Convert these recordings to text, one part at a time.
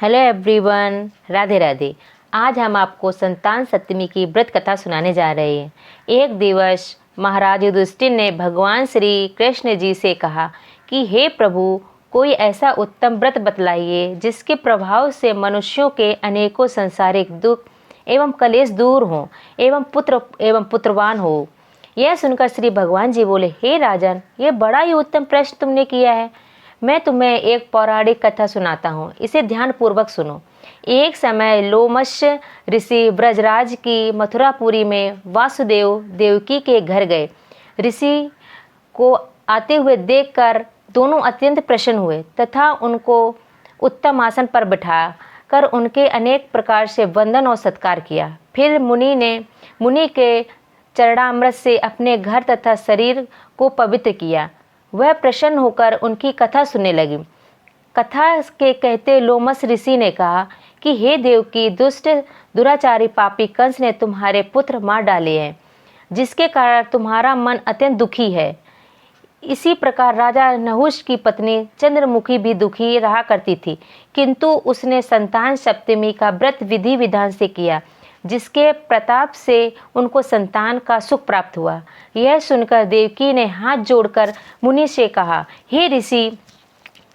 Hello everyone, Radhe Radhe. आज हम आपको संतान सप्तमी की व्रत कथा सुनाने जा रहे हैं। एक दिवस महाराज युधिष्ठिर ने भगवान श्री कृष्ण जी से कहा कि हे प्रभु, कोई ऐसा उत्तम व्रत बतलाइए जिसके प्रभाव से मनुष्यों के अनेकों सांसारिक दुख एवं कलेश दूर हों एवं पुत्रवान हो। यह सुनकर श्री भगवान जी बोले, हे राजन, ये बड़ा ही उत्तम प्रश्न तुमने किया है। मैं तुम्हें एक पौराणिक कथा सुनाता हूँ, इसे ध्यानपूर्वक सुनो। एक समय लोमश ऋषि ब्रजराज की मथुरापुरी में वासुदेव देवकी के घर गए। ऋषि को आते हुए देखकर दोनों अत्यंत प्रसन्न हुए तथा उनको उत्तम आसन पर बिठा कर उनके अनेक प्रकार से वंदन और सत्कार किया। फिर मुनि के चरणामृत से अपने घर तथा शरीर को पवित्र किया। वह प्रसन्न होकर उनकी कथा सुनने लगी। कथा के कहते लोमस ऋषि ने कहा कि हे देवकी, दुष्ट दुराचारी पापी कंस ने तुम्हारे पुत्र मार डाले हैं, जिसके कारण तुम्हारा मन अत्यंत दुखी है। इसी प्रकार राजा नहुष की पत्नी चंद्रमुखी भी दुखी रहा करती थी, किंतु उसने संतान सप्तमी का व्रत विधि विधान से किया, जिसके प्रताप से उनको संतान का सुख प्राप्त हुआ। यह सुनकर देवकी ने हाथ जोड़कर मुनि से कहा, हे ऋषि,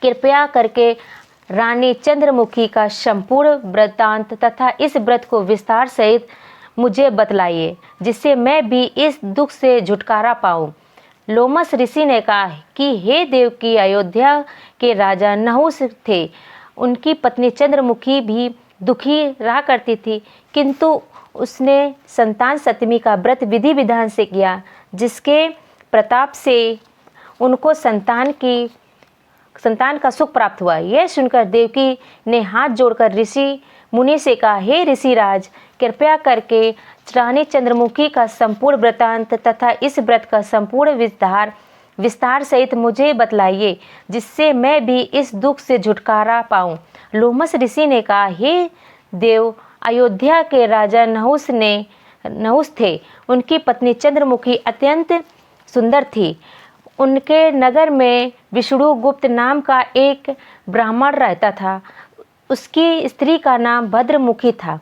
कृपया करके रानी चंद्रमुखी का संपूर्ण वृत्तांत तथा इस व्रत को विस्तार सहित मुझे बतलाइए, जिससे मैं भी इस दुख से छुटकारा पाऊँ। लोमस ऋषि ने कहा कि हे देवकी, अयोध्या के राजा नहुष थे। उनकी पत्नी चंद्रमुखी भी दुखी रहा करती थी, किंतु उसने संतान सप्तमी का व्रत विधि विधान से किया, जिसके प्रताप से उनको संतान का सुख प्राप्त हुआ। यह सुनकर देवकी ने हाथ जोड़कर ऋषि मुनि से कहा, हे ऋषिराज, कृपया करके रानी चंद्रमुखी का संपूर्ण वृत्तांत तथा इस व्रत का संपूर्ण विस्तार सहित मुझे बतलाइए, जिससे मैं भी इस दुख से छुटकारा पाऊं। लोमस ऋषि ने कहा, हे देव, अयोध्या के राजा नहुष थे। उनकी पत्नी चंद्रमुखी अत्यंत सुंदर थी। उनके नगर में विष्णुगुप्त नाम का एक ब्राह्मण रहता था। उसकी स्त्री का नाम भद्रमुखी था।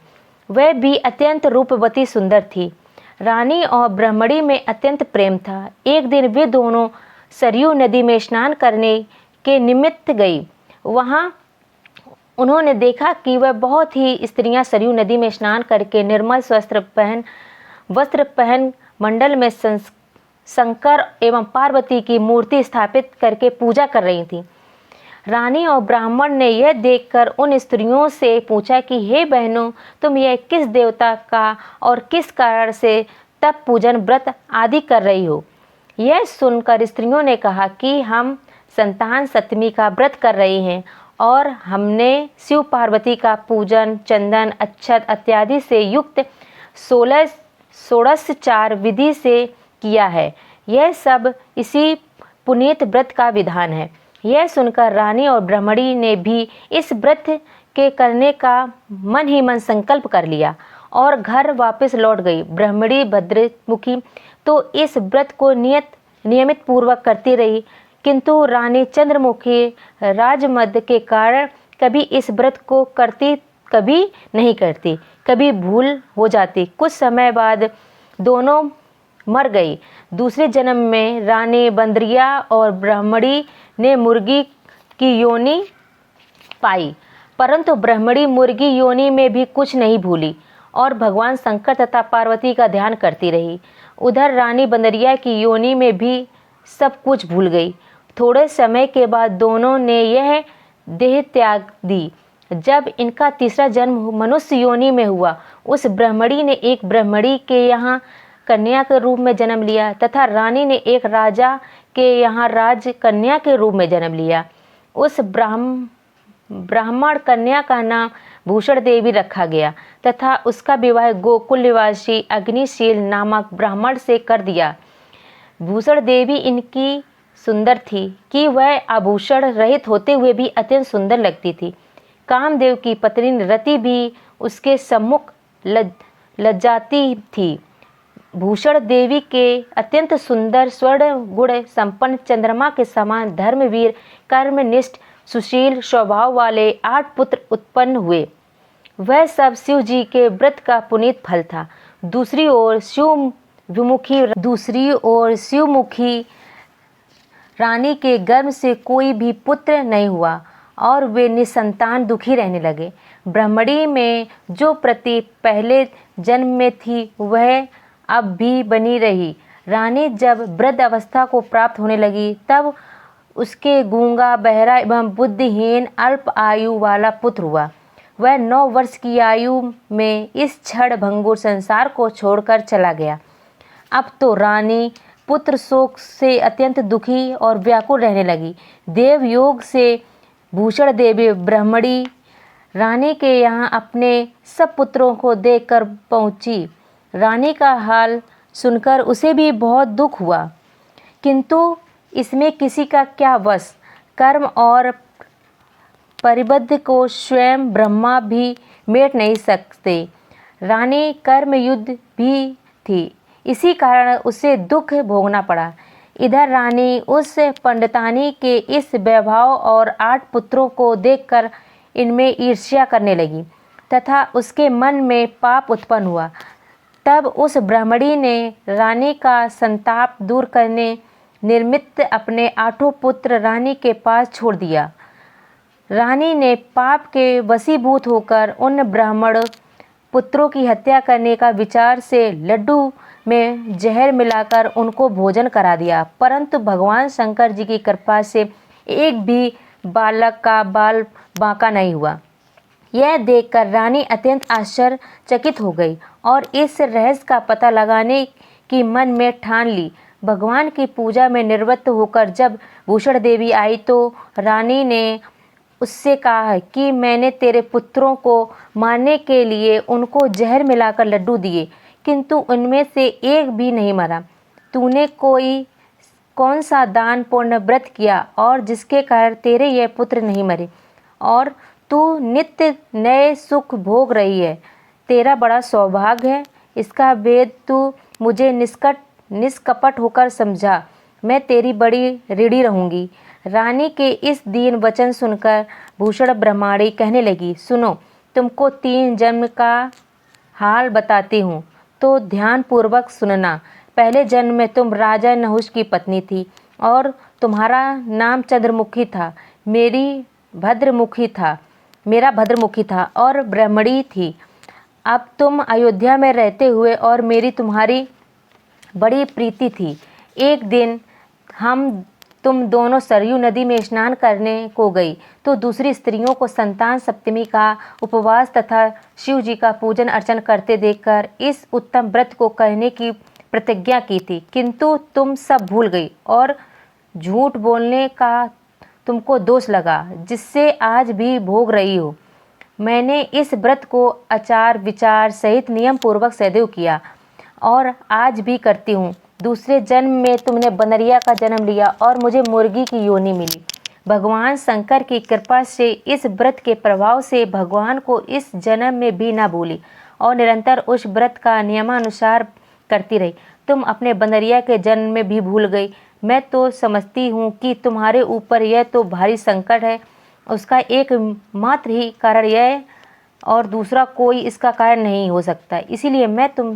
वह भी अत्यंत रूपवती सुंदर थी। रानी और ब्राह्मणी में अत्यंत प्रेम था। एक दिन वे दोनों सरयू नदी में स्नान करने के निमित्त गई। वहाँ उन्होंने देखा कि वह बहुत ही स्त्रियां सरयू नदी में स्नान करके निर्मल वस्त्र पहन मंडल में शंकर एवं पार्वती की मूर्ति स्थापित करके पूजा कर रही थी। रानी और ब्राह्मण ने यह देखकर उन स्त्रियों से पूछा कि हे बहनों, तुम यह किस देवता का और किस कारण से तप पूजन व्रत आदि कर रही हो? यह सुनकर स्त्रियों ने कहा कि हम संतान सप्तमी का व्रत कर रही हैं और हमने शिव पार्वती का पूजन चंदन अक्षत इत्यादि से युक्त 16 विधि से किया है। यह सब इसी पुनीत व्रत का विधान है। यह सुनकर रानी और ब्राह्मणी ने भी इस व्रत के करने का मन ही मन संकल्प कर लिया और घर वापस लौट गई। ब्राह्मणी भद्रमुखी तो इस व्रत को नियमित पूर्वक करती रही, किंतु रानी चंद्रमुखी राजमद के कारण कभी इस व्रत को करती, कभी नहीं करती, कभी भूल हो जाती। कुछ समय बाद दोनों मर गई। दूसरे जन्म में रानी बंदरिया और ब्राह्मणी ने मुर्गी की योनि पाई, परंतु ब्राह्मणी मुर्गी योनि में भी कुछ नहीं भूली और भगवान शंकर तथा पार्वती का ध्यान करती रही। उधर रानी बंदरिया की योनि में भी सब कुछ भूल गई। थोड़े समय के बाद दोनों ने यह देह त्याग दी। जब इनका तीसरा जन्म मनुष्य योनि में हुआ, उस ब्राह्मणी ने एक ब्राह्मणी के यहाँ कन्या के रूप में जन्म लिया तथा रानी ने एक राजा के यहाँ राज कन्या के रूप में जन्म लिया। उस ब्राह्मण कन्या का नाम भूषण देवी रखा गया तथा उसका विवाह गोकुल निवासी अग्निशील नामक ब्राह्मण से कर दिया। भूषण देवी इनकी सुंदर थी कि वह आभूषण रहित होते हुए भी अत्यंत सुंदर लगती थी। कामदेव की पत्नी रति भी उसके सम्मुख लज्जाती थी। भूषण देवी के अत्यंत सुंदर स्वर्ण गुण संपन्न चंद्रमा के समान धर्मवीर कर्मनिष्ठ सुशील स्वभाव वाले 8 पुत्र उत्पन्न हुए। वह सब शिव जी के व्रत का पुनीत फल था। दूसरी ओर शिवमुखी रानी के गर्भ से कोई भी पुत्र नहीं हुआ और वे निसंतान दुखी रहने लगे। ब्रह्मणी में जो प्रति पहले जन्म में थी वह अब भी बनी रही। रानी जब वृद्ध अवस्था को प्राप्त होने लगी तब उसके गूंगा, बहरा एवं बुद्धिहीन अल्प आयु वाला पुत्र हुआ। वह 9 वर्ष की आयु में इस क्षण भंगुर संसार को छोड़कर चला गया। अब तो रानी पुत्र शोक से अत्यंत दुखी और व्याकुल रहने लगी। देवयोग से भूषण देवी ब्रह्मणी रानी के यहाँ अपने सब पुत्रों को देखकर पहुँची। रानी का हाल सुनकर उसे भी बहुत दुख हुआ, किंतु इसमें किसी का क्या वश। कर्म और परिबद्ध को स्वयं ब्रह्मा भी मेट नहीं सकते। रानी कर्म युद्ध भी थी, इसी कारण उसे दुख भोगना पड़ा। इधर रानी उस पंडितानी के इस वैभव और 8 पुत्रों को देखकर इनमें ईर्ष्या करने लगी तथा उसके मन में पाप उत्पन्न हुआ। तब उस ब्राह्मणी ने रानी का संताप दूर करने निमित्त अपने 8 पुत्र रानी के पास छोड़ दिया। रानी ने पाप के वशीभूत होकर उन ब्राह्मण पुत्रों की हत्या करने का विचार से लड्डू में जहर मिलाकर उनको भोजन करा दिया, परंतु भगवान शंकर जी की कृपा से एक भी बालक का बाल बांका नहीं हुआ। यह देखकर रानी अत्यंत आश्चर्यचकित हो गई और इस रहस्य का पता लगाने की मन में ठान ली। भगवान की पूजा में निवृत्त होकर जब भूषण देवी आई तो रानी ने उससे कहा कि मैंने तेरे पुत्रों को मारने के लिए उनको जहर मिलाकर लड्डू दिए, किंतु उनमें से एक भी नहीं मरा। तूने कौन सा दान पुण्य व्रत किया और जिसके कारण तेरे ये पुत्र नहीं मरे और तू नित्य नए सुख भोग रही है। तेरा बड़ा सौभाग्य है। इसका भेद तू मुझे निष्कपट होकर समझा। मैं तेरी बड़ी ऋणी रहूँगी। रानी के इस दीन वचन सुनकर भूषण ब्रह्मणी कहने लगी, सुनो, तुमको 3 जन्म का हाल बताती हूँ तो ध्यानपूर्वक सुनना। पहले जन्म में तुम राजा नहुष की पत्नी थी और तुम्हारा नाम चंद्रमुखी था, मेरा भद्रमुखी था और ब्रह्मणी थी। अब तुम अयोध्या में रहते हुए और मेरी तुम्हारी बड़ी प्रीति थी। एक दिन तुम दोनों सरयू नदी में स्नान करने को गई तो दूसरी स्त्रियों को संतान सप्तमी का उपवास तथा शिव जी का पूजन अर्चन करते देखकर इस उत्तम व्रत को करने की प्रतिज्ञा की थी, किंतु तुम सब भूल गई और झूठ बोलने का तुमको दोष लगा, जिससे आज भी भोग रही हो। मैंने इस व्रत को आचार विचार सहित नियम पूर्वक सदैव किया और आज भी करती हूँ। दूसरे जन्म में तुमने बनरिया का जन्म लिया और मुझे मुर्गी की योनि मिली। भगवान शंकर की कृपा से इस व्रत के प्रभाव से भगवान को इस जन्म में भी ना भूली और निरंतर उस व्रत का नियमानुसार करती रही। तुम अपने बनरिया के जन्म में भी भूल गई। मैं तो समझती हूँ कि तुम्हारे ऊपर यह तो भारी संकट है, उसका एक मात्र ही कारण यह और दूसरा कोई इसका कारण नहीं हो सकता। इसीलिए मैं तुम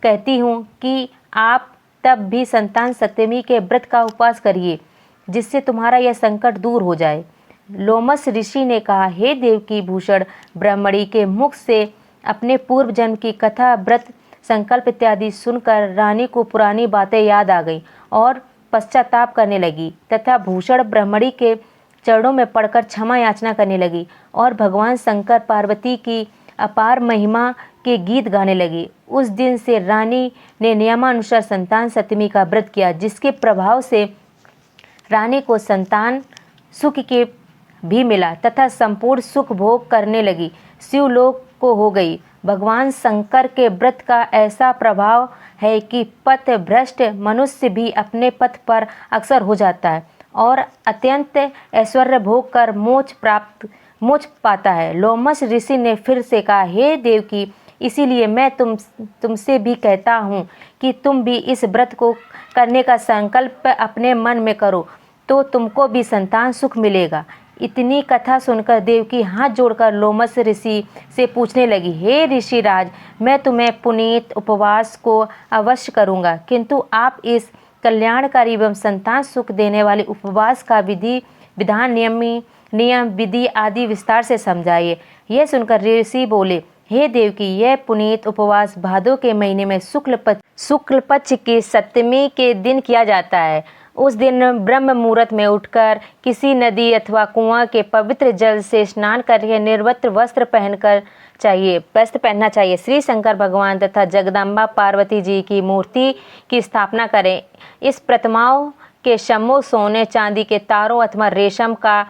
कहती हूँ कि आप तब भी संतान सप्तमी के व्रत का उपवास करिए, जिससे तुम्हारा यह संकट दूर हो जाए। लोमस ऋषि ने कहा, हे देवकी भूषण ब्रह्मणी के मुख से अपने पूर्व जन्म की कथा, व्रत, संकल्प इत्यादि सुनकर रानी को पुरानी बातें याद आ गई और पश्चाताप करने लगी तथा भूषण ब्रह्मणी के चरणों में पड़कर क्षमा याचना करने लगी और भगवान शंकर पार्वती की अपार महिमा के गीत गाने लगी। उस दिन से रानी ने नियमानुसार संतान सप्तमी का व्रत किया, जिसके प्रभाव से रानी को संतान सुख के भी मिला तथा संपूर्ण सुख भोग करने लगी, शिवलोक को हो गई। भगवान शंकर के व्रत का ऐसा प्रभाव है कि पथ भ्रष्ट मनुष्य भी अपने पथ पर अक्सर हो जाता है और अत्यंत ऐश्वर्य भोग कर मोक्ष पाता है। लोमस ऋषि ने फिर से कहा, हे देवकी, इसीलिए मैं तुमसे भी कहता हूँ कि तुम भी इस व्रत को करने का संकल्प अपने मन में करो तो तुमको भी संतान सुख मिलेगा। इतनी कथा सुनकर देवकी हाथ जोड़कर लोमस ऋषि से पूछने लगी, हे ऋषिराज, मैं तुम्हें पुनीत उपवास को अवश्य करूँगा, किंतु आप इस कल्याणकारी एवं संतान सुख देने वाले उपवास का विधान नियम विधि आदि विस्तार से समझाइए। यह सुनकर ऋषि बोले, हे देवकी, यह पुनीत उपवास भादों के महीने में शुक्ल पक्ष की सप्तमी के दिन किया जाता है। उस दिन ब्रह्म मुहूर्त में उठकर किसी नदी अथवा कुआं के पवित्र जल से स्नान करके निर्वस्त्र वस्त्र पहनना चाहिए। श्री शंकर भगवान तथा जगदम्बा पार्वती जी की मूर्ति की स्थापना करें। इस प्रतिमाओं के सम्मुख सोने चांदी के तारों अथवा रेशम का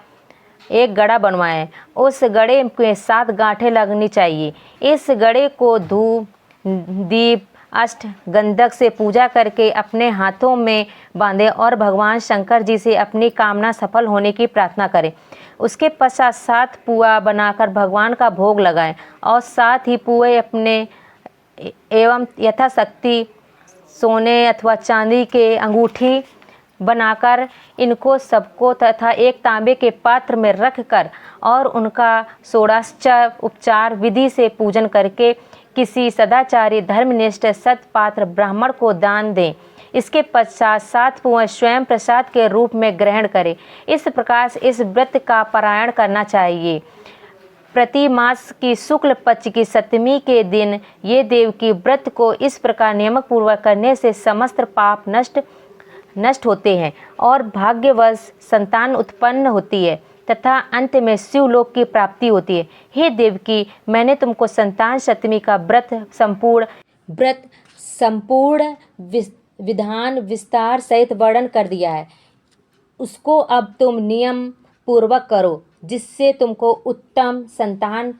एक गड़ा बनवाएं। उस गड़े के 7 गांठें लगनी चाहिए। इस गड़े को धूप दीप अष्ट गंधक से पूजा करके अपने हाथों में बांधें और भगवान शंकर जी से अपनी कामना सफल होने की प्रार्थना करें। उसके पश्चात 7 पुआ बनाकर भगवान का भोग लगाएं और साथ ही पुए अपने एवं यथाशक्ति सोने अथवा चांदी के अंगूठी बनाकर इनको सबको तथा एक तांबे के पात्र में रखकर और उनका षोडशोपचार उपचार विधि से पूजन करके किसी सदाचारी धर्मनिष्ठ सत्पात्र ब्राह्मण को दान दें। इसके पश्चात 7 पुआ स्वयं प्रसाद के रूप में ग्रहण करें। इस प्रकार से इस व्रत का पारायण करना चाहिए। प्रति मास की शुक्ल पक्ष की सप्तमी के दिन ये देवकी व्रत को इस प्रकार नियम पूर्वक करने से समस्त पाप नष्ट होते हैं और भाग्यवश संतान उत्पन्न होती है तथा अंत में शिवलोक की प्राप्ति होती है। हे देवकी, मैंने तुमको संतान सप्तमी का व्रत संपूर्ण विधान विस्तार सहित वर्णन कर दिया है। उसको अब तुम नियम पूर्वक करो, जिससे तुमको उत्तम संतान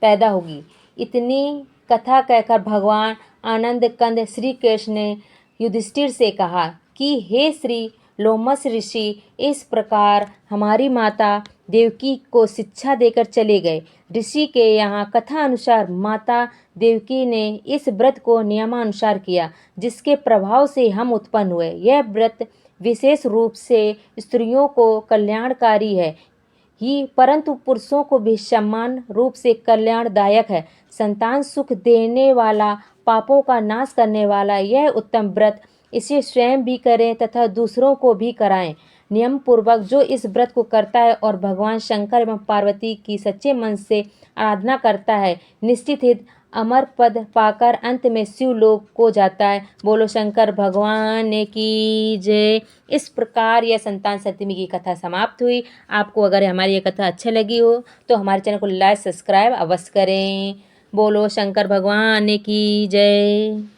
पैदा होगी। इतनी कथा कहकर भगवान आनंद कंद श्री कृष्ण ने युधिष्ठिर से कहा कि हे श्री लोमस ऋषि, इस प्रकार हमारी माता देवकी को शिक्षा देकर चले गए। ऋषि के यहाँ कथा अनुसार माता देवकी ने इस व्रत को नियमानुसार किया, जिसके प्रभाव से हम उत्पन्न हुए। यह व्रत विशेष रूप से स्त्रियों को कल्याणकारी है ही, परंतु पुरुषों को भी समान रूप से कल्याणदायक है। संतान सुख देने वाला, पापों का नाश करने वाला यह उत्तम व्रत इसे स्वयं भी करें तथा दूसरों को भी कराएं। नियम पूर्वक जो इस व्रत को करता है और भगवान शंकर एवं पार्वती की सच्चे मन से आराधना करता है, निश्चित ही अमर पद पाकर अंत में शिवलोक को जाता है। बोलो शंकर भगवान की जय। इस प्रकार यह संतान सप्तमी की कथा समाप्त हुई। आपको अगर हमारी ये कथा अच्छी लगी हो तो हमारे चैनल को लाइक सब्सक्राइब अवश्य करें। बोलो शंकर भगवान की जय।